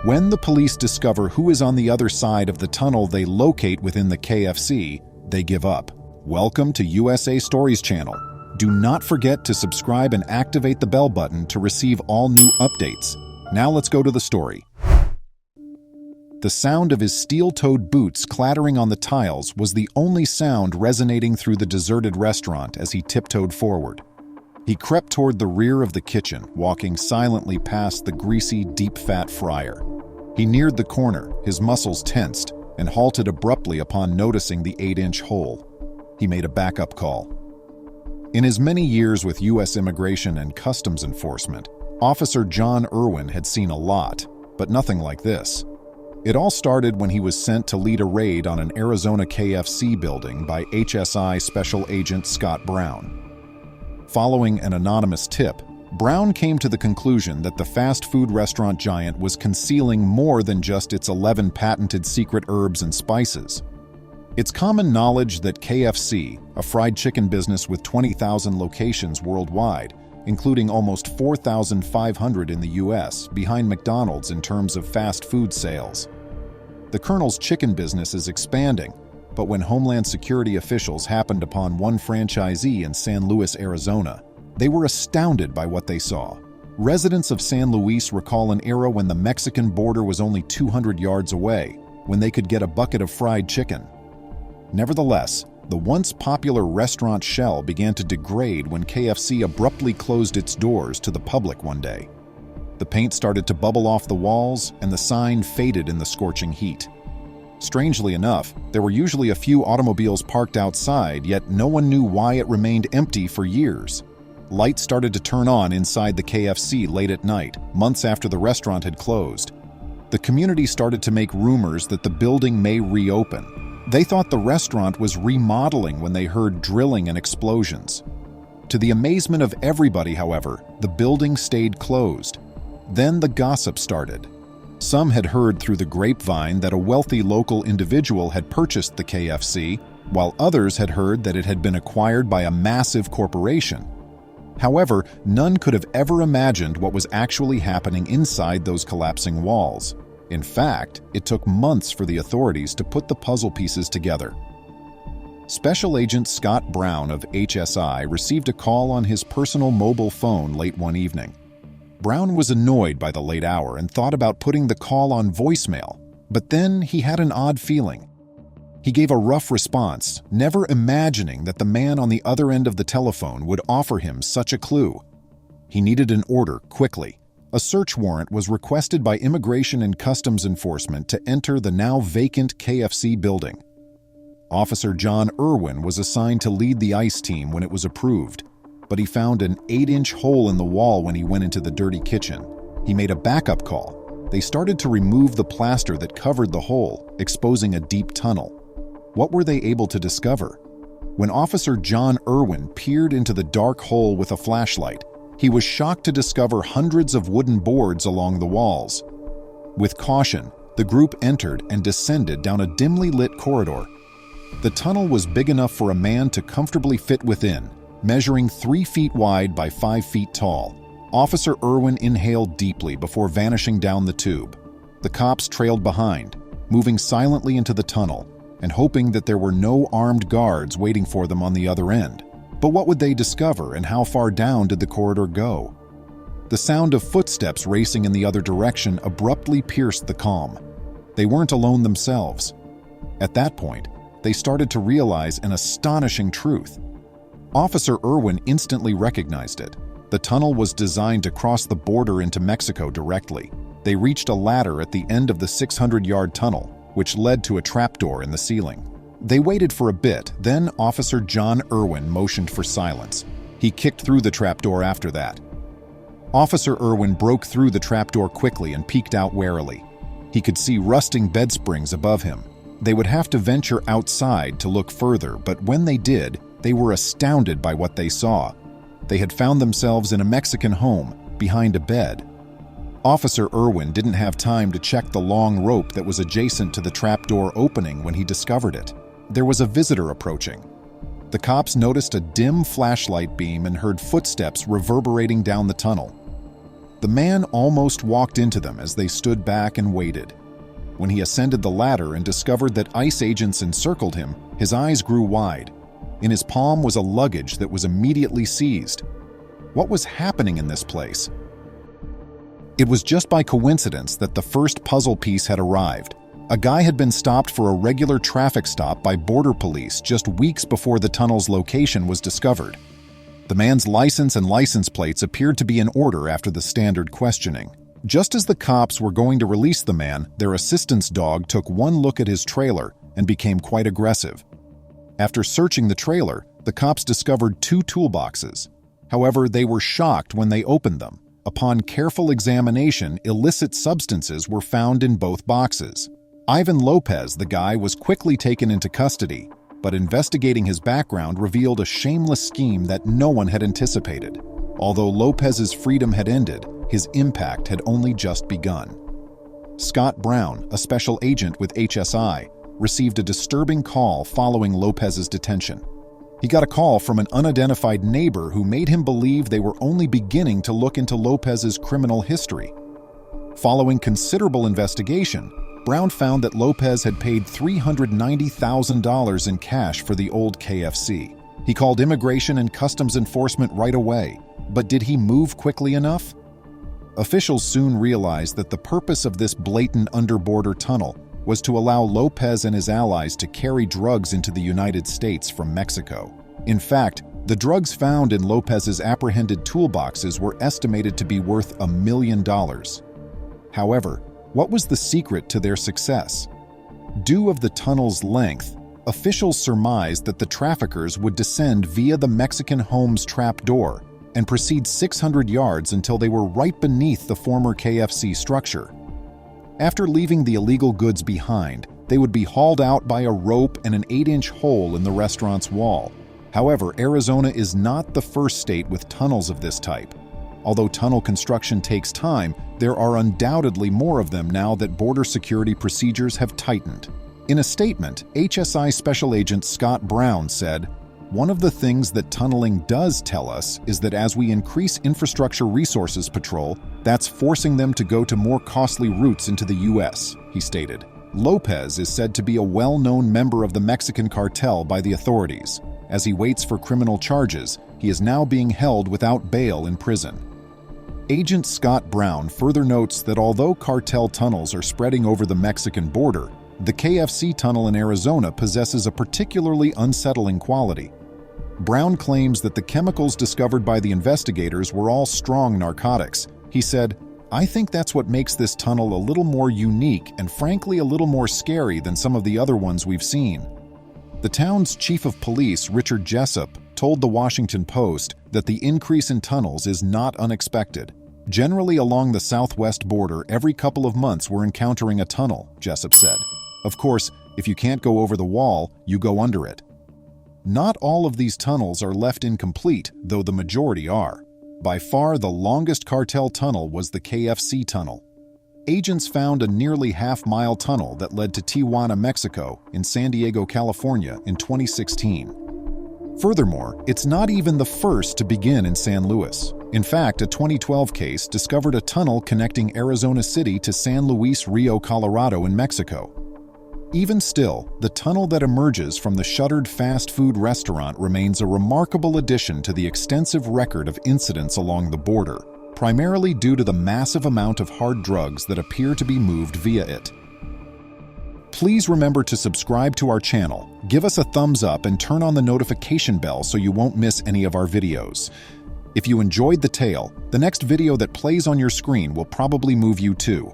When the police discover who is on the other side of the tunnel they locate within the KFC, they give up. Welcome to USA Stories channel. Do not forget to subscribe and activate the bell button to receive all new updates. Now let's go to the story. The sound of his steel-toed boots clattering on the tiles was the only sound resonating through the deserted restaurant as he tiptoed forward. He crept toward the rear of the kitchen, walking silently past the greasy, deep-fat fryer. He neared the corner, his muscles tensed, and halted abruptly upon noticing the 8-inch hole. He made a backup call. In his many years with U.S. Immigration and Customs Enforcement, Officer John Irwin had seen a lot, but nothing like this. It all started when he was sent to lead a raid on an Arizona KFC building by HSI Special Agent Scott Brown. Following an anonymous tip, Brown came to the conclusion that the fast food restaurant giant was concealing more than just its 11 patented secret herbs and spices. It's common knowledge that KFC, a fried chicken business with 20,000 locations worldwide, including almost 4,500 in the U.S., behind McDonald's in terms of fast food sales. The Colonel's chicken business is expanding, but when Homeland Security officials happened upon one franchisee in San Luis, Arizona, they were astounded by what they saw. Residents of San Luis recall an era when the Mexican border was only 200 yards away, when they could get a bucket of fried chicken. Nevertheless, the once popular restaurant shell began to degrade when KFC abruptly closed its doors to the public one day. The paint started to bubble off the walls, and the sign faded in the scorching heat. Strangely enough, there were usually a few automobiles parked outside, yet no one knew why it remained empty for years. Lights started to turn on inside the KFC late at night, months after the restaurant had closed. The community started to make rumors that the building may reopen. They thought the restaurant was remodeling when they heard drilling and explosions. To the amazement of everybody, however, the building stayed closed. Then the gossip started. Some had heard through the grapevine that a wealthy local individual had purchased the KFC, while others had heard that it had been acquired by a massive corporation. However, none could have ever imagined what was actually happening inside those collapsing walls. In fact, it took months for the authorities to put the puzzle pieces together. Special Agent Scott Brown of HSI received a call on his personal mobile phone late one evening. Brown was annoyed by the late hour and thought about putting the call on voicemail, but then he had an odd feeling. He gave a rough response, never imagining that the man on the other end of the telephone would offer him such a clue. He needed an order quickly. A search warrant was requested by Immigration and Customs Enforcement to enter the now vacant KFC building. Officer John Irwin was assigned to lead the ICE team when it was approved, but he found an 8-inch hole in the wall when he went into the dirty kitchen. He made a backup call. They started to remove the plaster that covered the hole, exposing a deep tunnel. What were they able to discover? When Officer John Irwin peered into the dark hole with a flashlight, he was shocked to discover hundreds of wooden boards along the walls. With caution, the group entered and descended down a dimly lit corridor. The tunnel was big enough for a man to comfortably fit within, measuring 3 feet wide by 5 feet tall. Officer Irwin inhaled deeply before vanishing down the tube. The cops trailed behind, moving silently into the tunnel and hoping that there were no armed guards waiting for them on the other end. But what would they discover, and how far down did the corridor go? The sound of footsteps racing in the other direction abruptly pierced the calm. They weren't alone themselves. At that point, they started to realize an astonishing truth. Officer Irwin instantly recognized it. The tunnel was designed to cross the border into Mexico directly. They reached a ladder at the end of the 600-yard tunnel, which led to a trapdoor in the ceiling. They waited for a bit, then Officer John Irwin motioned for silence. He kicked through the trapdoor after that. Officer Irwin broke through the trapdoor quickly and peeked out warily. He could see rusting bed springs above him. They would have to venture outside to look further, but when they did, they were astounded by what they saw. They had found themselves in a Mexican home, behind a bed. Officer Irwin didn't have time to check the long rope that was adjacent to the trapdoor opening when he discovered it. There was a visitor approaching. The cops noticed a dim flashlight beam and heard footsteps reverberating down the tunnel. The man almost walked into them as they stood back and waited. When he ascended the ladder and discovered that ICE agents encircled him, his eyes grew wide. In his palm was a luggage that was immediately seized. What was happening in this place? It was just by coincidence that the first puzzle piece had arrived. A guy had been stopped for a regular traffic stop by border police just weeks before the tunnel's location was discovered. The man's license and license plates appeared to be in order after the standard questioning. Just as the cops were going to release the man, their assistance dog took one look at his trailer and became quite aggressive. After searching the trailer, the cops discovered 2 toolboxes. However, they were shocked when they opened them. Upon careful examination, illicit substances were found in both boxes. Ivan Lopez, the guy, was quickly taken into custody, but investigating his background revealed a shameless scheme that no one had anticipated. Although Lopez's freedom had ended, his impact had only just begun. Scott Brown, a special agent with HSI, received a disturbing call following Lopez's detention. He got a call from an unidentified neighbor who made him believe they were only beginning to look into Lopez's criminal history. Following considerable investigation, Brown found that Lopez had paid $390,000 in cash for the old KFC. He called Immigration and Customs Enforcement right away, but did he move quickly enough? Officials soon realized that the purpose of this blatant underborder tunnel was to allow Lopez and his allies to carry drugs into the United States from Mexico. In fact, the drugs found in Lopez's apprehended toolboxes were estimated to be worth $1 million. However, what was the secret to their success? Due of the tunnel's length, officials surmised that the traffickers would descend via the Mexican home's trapdoor and proceed 600 yards until they were right beneath the former KFC structure. After leaving the illegal goods behind, they would be hauled out by a rope and an 8-inch hole in the restaurant's wall. However, Arizona is not the first state with tunnels of this type. Although tunnel construction takes time, there are undoubtedly more of them now that border security procedures have tightened. In a statement, HSI Special Agent Scott Brown said, "One of the things that tunneling does tell us is that as we increase infrastructure resources patrol, that's forcing them to go to more costly routes into the U.S., he stated. Lopez is said to be a well-known member of the Mexican cartel by the authorities. As he waits for criminal charges, he is now being held without bail in prison. Agent Scott Brown further notes that although cartel tunnels are spreading over the Mexican border, the KFC tunnel in Arizona possesses a particularly unsettling quality. Brown claims that the chemicals discovered by the investigators were all strong narcotics. He said, "I think that's what makes this tunnel a little more unique and frankly a little more scary than some of the other ones we've seen." The town's chief of police, Richard Jessup, told the Washington Post that the increase in tunnels is not unexpected. Generally along the southwest border, every couple of months we're encountering a tunnel, Jessup said. Of course, if you can't go over the wall, you go under it. Not all of these tunnels are left incomplete, though the majority are. By far the longest cartel tunnel was the KFC tunnel. Agents found a nearly half-mile tunnel that led to Tijuana, Mexico, in San Diego, California in 2016. Furthermore, it's not even the first to begin in San Luis. In fact, a 2012 case discovered a tunnel connecting Arizona City to San Luis Rio, Colorado in Mexico. Even still, the tunnel that emerges from the shuttered fast food restaurant remains a remarkable addition to the extensive record of incidents along the border, primarily due to the massive amount of hard drugs that appear to be moved via it. Please remember to subscribe to our channel, give us a thumbs up, and turn on the notification bell so you won't miss any of our videos. If you enjoyed the tale, the next video that plays on your screen will probably move you too.